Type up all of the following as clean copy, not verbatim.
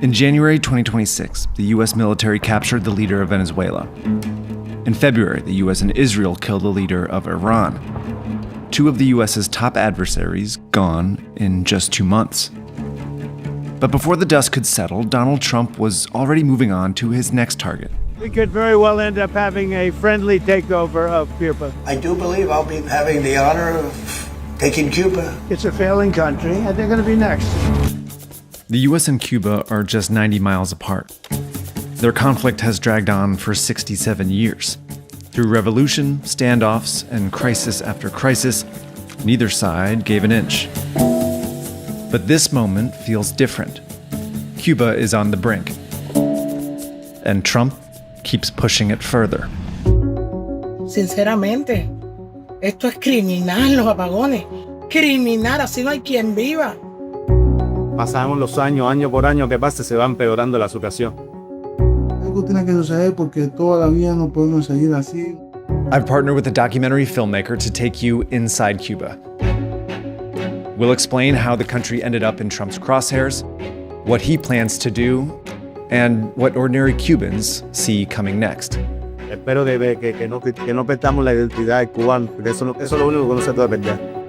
In January 2026, the U.S. military captured the leader of Venezuela. In February, the U.S. and Israel killed the leader of Iran. Two of the U.S.'s top adversaries gone in just 2 months. But before the dust could settle, Donald Trump was already moving on to his next target. We could very well end up having a friendly takeover of Cuba. I do believe I'll be having the honor of taking Cuba. It's a failing country, and they're going to be next. The U.S. and Cuba are just 90 miles apart. Their conflict has dragged on for 67 years. Through revolution, standoffs, and crisis after crisis, neither side gave an inch. But this moment feels different. Cuba is on the brink. And Trump keeps pushing it further. Sinceramente, esto es criminal, los apagones. Criminal, así no hay quien viva. Pasamos los años, año por año que pase, se va empeorando la situación. Algo tiene que suceder porque toda la vida no podemos seguir así. I've partnered with a documentary filmmaker to take you inside Cuba. We'll explain how the country ended up in Trump's crosshairs, what he plans to do, and what ordinary Cubans see coming next. Espero que no perdamos la identidad cubana, porque eso es lo único que no se puede perder.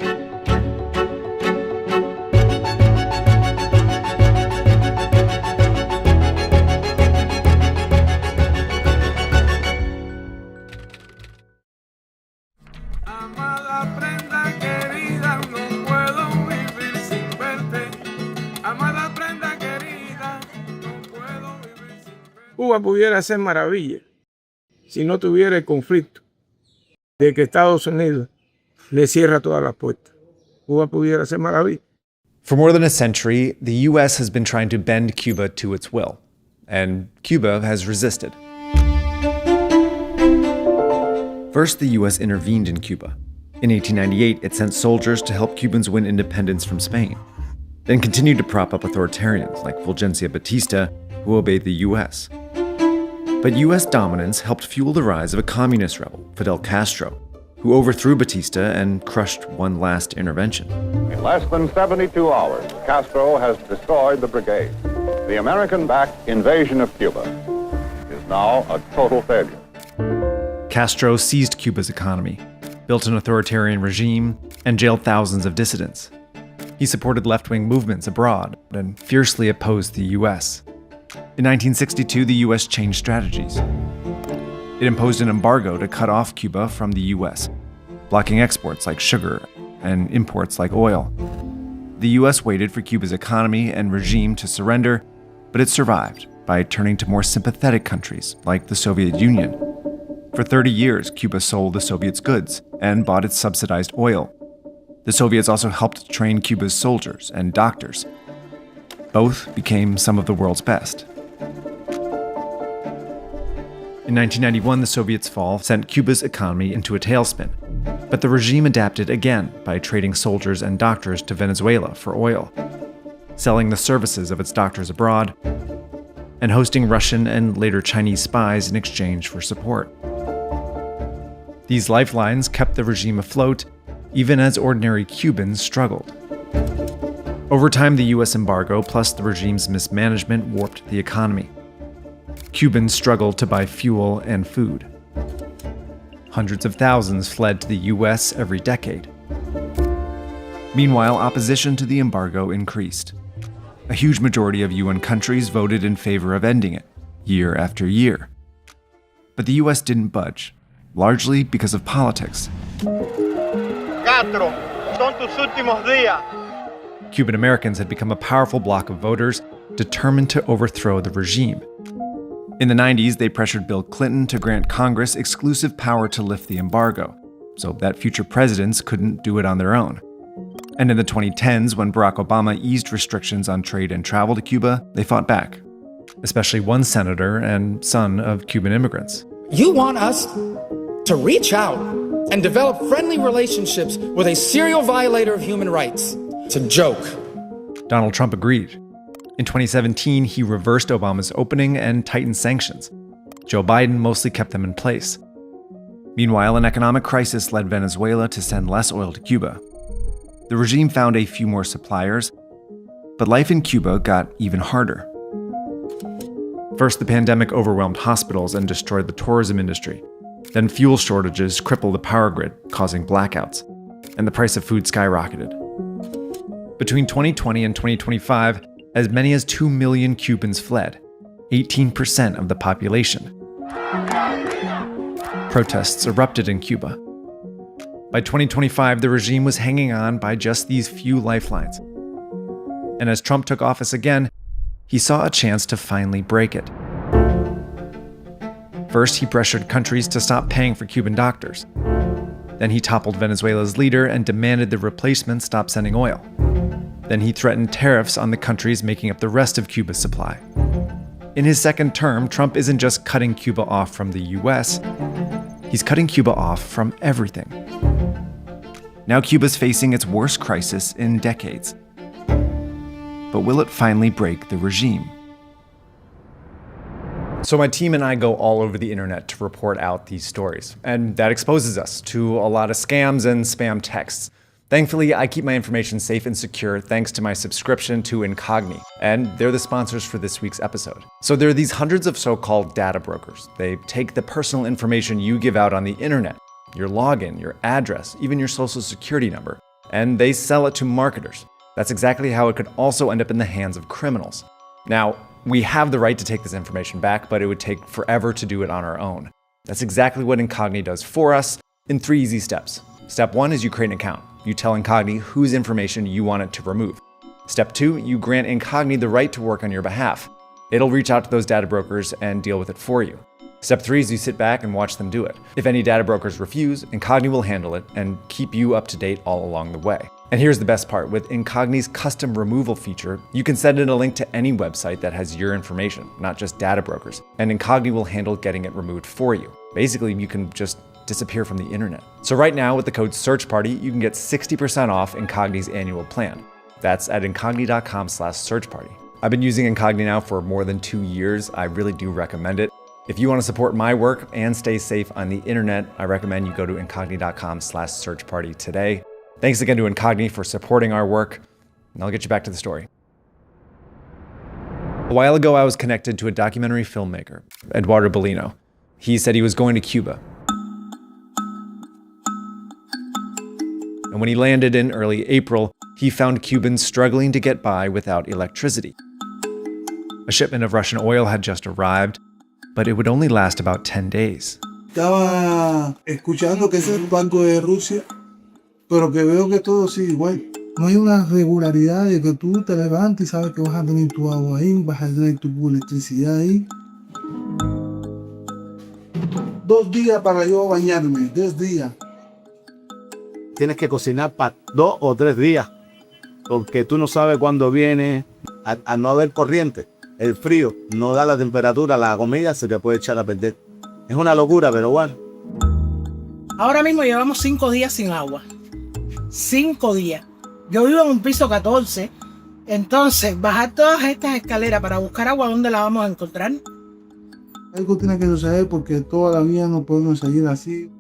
Cuba pudiera ser maravilla si no tuviera el conflicto de que Estados Unidos le cierra todas las puertas. Cuba pudiera ser maravilla. For more than a century, the U.S. has been trying to bend Cuba to its will, and Cuba has resisted. First, the U.S. intervened in Cuba. In 1898, it sent soldiers to help Cubans win independence from Spain, then continued to prop up authoritarians like Fulgencio Batista, who obeyed the U.S. But U.S. dominance helped fuel the rise of a communist rebel, Fidel Castro, who overthrew Batista and crushed one last intervention. In less than 72 hours, Castro has destroyed the brigade. The American-backed invasion of Cuba is now a total failure. Castro seized Cuba's economy, built an authoritarian regime, and jailed thousands of dissidents. He supported left-wing movements abroad and fiercely opposed the U.S. In 1962, the U.S. changed strategies. It imposed an embargo to cut off Cuba from the U.S., blocking exports like sugar and imports like oil. The U.S. waited for Cuba's economy and regime to surrender, but it survived by turning to more sympathetic countries like the Soviet Union. For 30 years, Cuba sold the Soviets goods and bought its subsidized oil. The Soviets also helped train Cuba's soldiers and doctors. Both became some of the world's best. In 1991, the Soviets' fall sent Cuba's economy into a tailspin, but the regime adapted again by trading soldiers and doctors to Venezuela for oil, selling the services of its doctors abroad, and hosting Russian and later Chinese spies in exchange for support. These lifelines kept the regime afloat, even as ordinary Cubans struggled. Over time, the U.S. embargo plus the regime's mismanagement warped the economy. Cubans struggled to buy fuel and food. Hundreds of thousands fled to the U.S. every decade. Meanwhile, opposition to the embargo increased. A huge majority of UN countries voted in favor of ending it, year after year. But the U.S. didn't budge, largely because of politics. Castro, son tus últimos días. Cuban Americans had become a powerful bloc of voters determined to overthrow the regime. In the 90s, they pressured Bill Clinton to grant Congress exclusive power to lift the embargo, so that future presidents couldn't do it on their own. And in the 2010s, when Barack Obama eased restrictions on trade and travel to Cuba, they fought back, especially one senator and son of Cuban immigrants. You want us to reach out and develop friendly relationships with a serial violator of human rights. It's a joke. Donald Trump agreed. In 2017, he reversed Obama's opening and tightened sanctions. Joe Biden mostly kept them in place. Meanwhile, an economic crisis led Venezuela to send less oil to Cuba. The regime found a few more suppliers, But life in Cuba got even harder. First, the pandemic overwhelmed hospitals and destroyed the tourism industry. Then fuel shortages crippled the power grid, causing blackouts, and the price of food skyrocketed. Between 2020 and 2025, as many as 2 million Cubans fled, 18% of the population. Protests erupted in Cuba. By 2025, the regime was hanging on by just these few lifelines. And as Trump took office again, he saw a chance to finally break it. First, he pressured countries to stop paying for Cuban doctors. Then he toppled Venezuela's leader and demanded the replacement stop sending oil. Then he threatened tariffs on the countries making up the rest of Cuba's supply. In his second term, Trump isn't just cutting Cuba off from the US, he's cutting Cuba off from everything. Now Cuba's facing its worst crisis in decades. But will it finally break the regime? So my team and I go all over the internet to report out these stories, and that exposes us to a lot of scams and spam texts. Thankfully, I keep my information safe and secure thanks to my subscription to Incogni, and they're the sponsors for this week's episode. So there are these hundreds of so-called data brokers. They take the personal information you give out on the internet, your login, your address, even your social security number, and they sell it to marketers. That's exactly how it could also end up in the hands of criminals. Now, we have the right to take this information back, but it would take forever to do it on our own. That's exactly what Incogni does for us in 3 easy steps. Step 1 is you create an account. You tell Incogni whose information you want it to remove. Step 2, you grant Incogni the right to work on your behalf. It'll reach out to those data brokers and deal with it for you. Step 3 is you sit back and watch them do it. If any data brokers refuse, Incogni will handle it and keep you up to date all along the way. And here's the best part. With Incogni's custom removal feature, you can send in a link to any website that has your information, not just data brokers, and Incogni will handle getting it removed for you. Basically, you can just disappear from the internet. So right now, with the code SEARCHPARTY, you can get 60% off Incogni's annual plan. That's at incogni.com/searchparty. I've been using Incogni now for more than 2 years. I really do recommend it. If you want to support my work and stay safe on the internet, I recommend you go to incogni.com/searchparty today. Thanks again to Incogni for supporting our work, and I'll get you back to the story. A while ago, I was connected to a documentary filmmaker, Eduardo Bellino. He said he was going to Cuba. And when he landed in early April, he found Cubans struggling to get by without electricity. A shipment of Russian oil had just arrived, but it would only last about 10 days. Estaba escuchando que es el Banco de Rusia, pero que veo que todo sigue igual. No hay una regularidad de que tú te levantes y sabes que vas a tener tu agua ahí, vas a tener tu electricidad ahí. 2 días para yo bañarme, 2 días. Tienes que cocinar para 2 o 3 días, porque tú no sabes cuándo viene. Al no haber corriente, el frío no da la temperatura, la comida se te puede echar a perder. Es una locura, pero bueno. Ahora mismo llevamos 5 días sin agua. 5 días. Yo vivo en un piso 14, entonces bajar todas estas escaleras para buscar agua, ¿dónde la vamos a encontrar? Algo tiene que suceder porque todavía no podemos seguir así.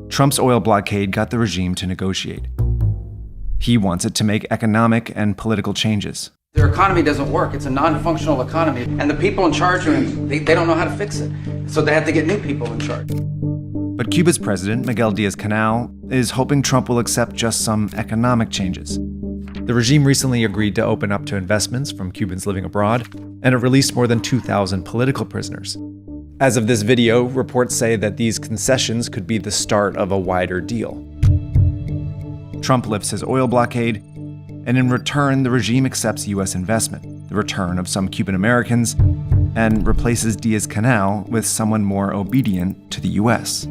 Trump's oil blockade got the regime to negotiate. He wants it to make economic and political changes. Their economy doesn't work. It's a non-functional economy. And the people in charge, they don't know how to fix it. So they have to get new people in charge. But Cuba's president, Miguel Díaz-Canel, is hoping Trump will accept just some economic changes. The regime recently agreed to open up to investments from Cubans living abroad, and it released more than 2,000 political prisoners. As of this video, reports say that these concessions could be the start of a wider deal. Trump lifts his oil blockade, and in return, the regime accepts U.S. investment, the return of some Cuban Americans, and replaces Díaz-Canel with someone more obedient to the U.S.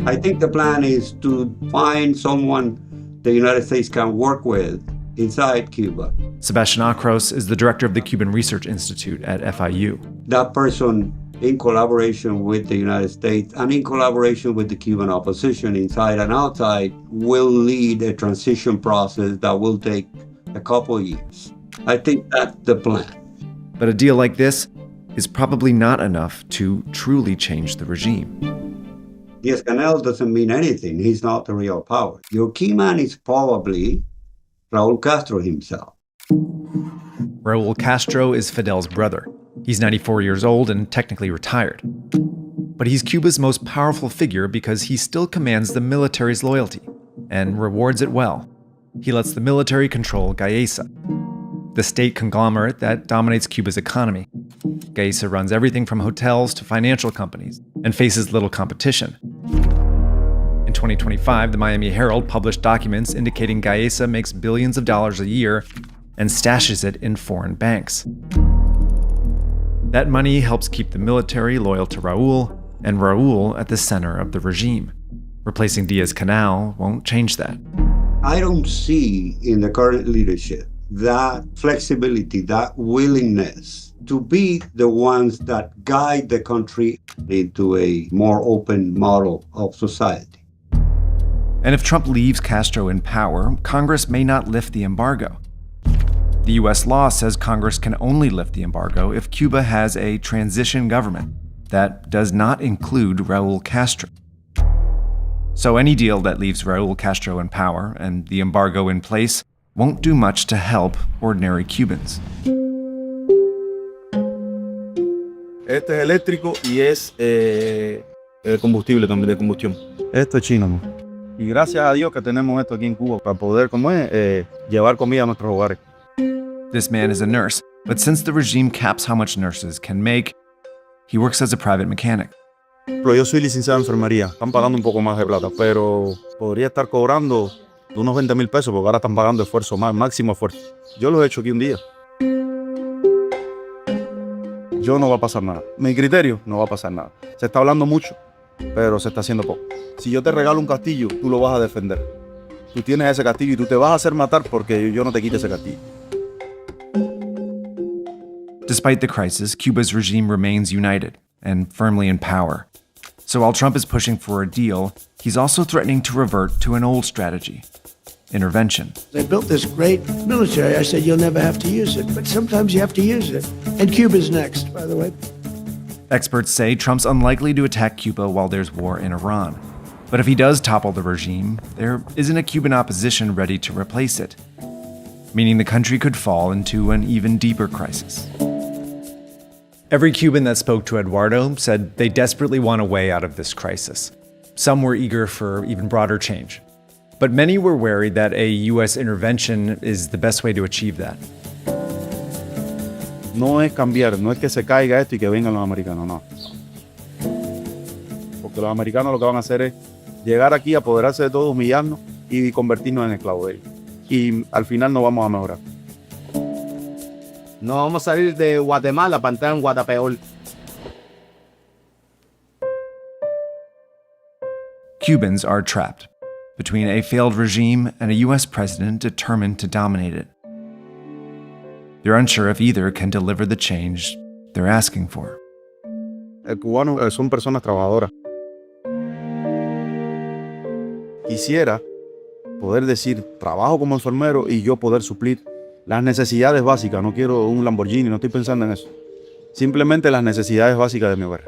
I think the plan is to find someone the United States can work with inside Cuba. Sebastian Acros is the director of the Cuban Research Institute at FIU. That person, in collaboration with the United States and in collaboration with the Cuban opposition inside and outside, will lead a transition process that will take a couple of years. I think that's the plan. But a deal like this is probably not enough to truly change the regime. Díaz-Canel doesn't mean anything. He's not the real power. Your key man is probably Raúl Castro himself. Raúl Castro is Fidel's brother. He's 94 years old and technically retired. But he's Cuba's most powerful figure because he still commands the military's loyalty and rewards it well. He lets the military control Gaesa, the state conglomerate that dominates Cuba's economy. Gaesa runs everything from hotels to financial companies and faces little competition. In 2025, the Miami Herald published documents indicating Gaesa makes billions of dollars a year and stashes it in foreign banks. That money helps keep the military loyal to Raúl, and Raúl at the center of the regime. Replacing Diaz-Canel won't change that. I don't see in the current leadership that flexibility, that willingness to be the ones that guide the country into a more open model of society. And if Trump leaves Castro in power, Congress may not lift the embargo. The US law says Congress can only lift the embargo if Cuba has a transition government that does not include Raúl Castro. So any deal that leaves Raúl Castro in power and the embargo in place won't do much to help ordinary Cubans. Este es eléctrico y es combustible también de combustión. Esto es chino, ¿no? Y gracias a Dios que tenemos esto aquí en Cuba para poder, llevar comida a nuestros hogares. This man is a nurse, but since the regime caps how much nurses can make, he works as a private mechanic. Pero yo soy licenciado en enfermería. Están pagando un poco más de plata, pero podría estar cobrando unos 20,000 pesos porque ahora están pagando esfuerzo, máximo esfuerzo. Yo lo he hecho aquí un día. Yo no va a pasar nada. Mi criterio, no va a pasar nada. Se está hablando mucho, pero se está haciendo poco. Si yo te regalo un castillo, tú lo vas a defender. Tú tienes ese castillo y tú te vas a hacer matar porque yo no te quite ese castillo. Despite the crisis, Cuba's regime remains united and firmly in power. So while Trump is pushing for a deal, he's also threatening to revert to an old strategy: intervention. They built this great military. I said, you'll never have to use it, but sometimes you have to use it. And Cuba's next, by the way. Experts say Trump's unlikely to attack Cuba while there's war in Iran. But if he does topple the regime, there isn't a Cuban opposition ready to replace it, meaning the country could fall into an even deeper crisis. Every Cuban that spoke to Eduardo said they desperately want a way out of this crisis. Some were eager for even broader change. But many were worried that a U.S. intervention is the best way to achieve that. No es cambiar, no es que se caiga esto y que vengan los americanos, no. Porque los americanos lo que van a hacer es llegar aquí, apoderarse de todo, humillarnos y convertirnos en esclavos de ellos. Y al final no vamos a mejorar. No vamos a salir de Guatemala para entrar en Guatapeor. Cubans are trapped between a failed regime and a U.S. president determined to dominate it. They're unsure if either can deliver the change they're asking for. El cubano son personas trabajadoras. Quisiera poder decir, trabajo como enfermero y yo poder suplir las necesidades básicas. No quiero un Lamborghini, no estoy pensando en eso. Simplemente las necesidades básicas de mi hogar.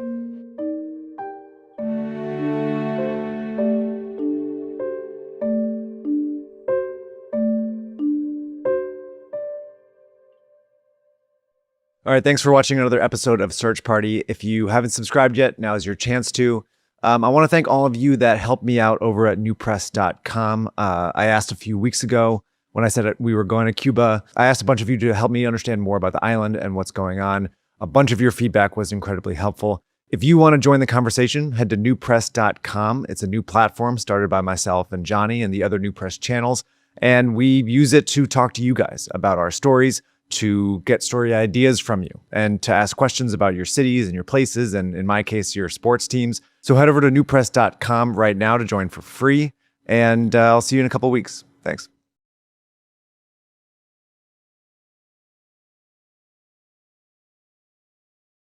All right, thanks for watching another episode of Search Party. If you haven't subscribed yet, now is your chance to. I want to thank all of you that helped me out over at newpress.com. I asked a few weeks ago when I said we were going to Cuba, I asked a bunch of you to help me understand more about the island and what's going on. A bunch of your feedback was incredibly helpful. If you want to join the conversation, head to newpress.com. It's a new platform started by myself and Johnny and the other New Press channels. And we use it to talk to you guys about our stories, to get story ideas from you, and to ask questions about your cities and your places, and in my case, your sports teams. So head over to newpress.com right now to join for free, and I'll see you in a couple of weeks. Thanks.